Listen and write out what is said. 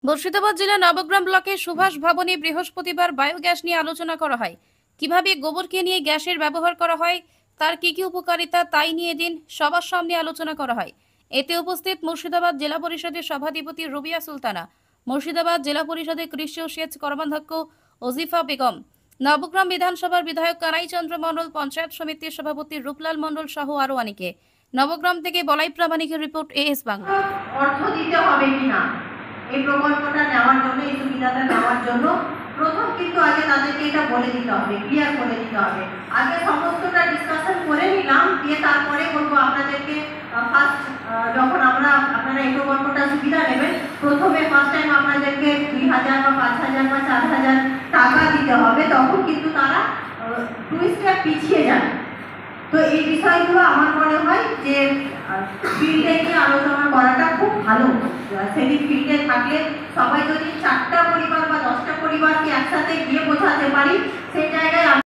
মুর্শিদাবাদ জেলা নবগ্রাম ব্লকের সুভাষ ভবনে বৃহস্পতিবার বায়োগ্যাস নিয়ে আলোচনা করা হয়। কিভাবে গোবরকে নিয়ে গ্যাসের ব্যবহার করা হয়, তার কি কি উপকারিতা তাই নিয়ে দিন সবার সামনে আলোচনা করা হয়। এতে উপস্থিত মুর্শিদাবাদ জেলা পরিষদের সভাধিপতি রুবিয়া সুলতানা, মুর্শিদাবাদ জেলা পরিষদের কৃষি ও সেচ কর্মাধ্যক্ষ ওজিফা বেগম, নবগ্রাম বিধানসভার বিধায়ক কানাই চন্দ্র মণ্ডল, পঞ্চায়েত সমিতির সভাপতি রূপলাল মণ্ডল সহ আরো অনেকে। নবগ্রাম থেকে বলাই প্রামাণিকের রিপোর্ট, এএস বাংলা। অর্থ দিতে হবে কিনা এই প্রকল্পটা নেওয়ার জন্য, এই সুবিধাটা নেওয়ার জন্য প্রথম কিন্তু আগে তাদেরকে এটা বলে দিতে হবে, ক্লিয়ার করে দিতে হবে। আগে সমস্তটা ডিসকাশন করে নিলাম, দিয়ে তারপরে বলবো আপনাদেরকে ফার্স্ট যখন আপনারা এই প্রকল্পটা সুবিধা নেবেন, প্রথমে ফার্স্ট টাইম আপনাদেরকে 2000 বা 5000 বা 4000 টাকা দিতে হবে, তখন কিন্তু তারা 2 স্টেপ পিছিয়ে যান। তো এই বিষয়গুলো আমার মনে হয় যে ফিল্ডে নিয়ে আলোচনা করাটা খুব ভালো। সেদিন ফিল্ডে থাকলে সবাই যদি 4টা পরিবার বা 10টা পরিবারকে একসাথে গিয়ে বোঝাতে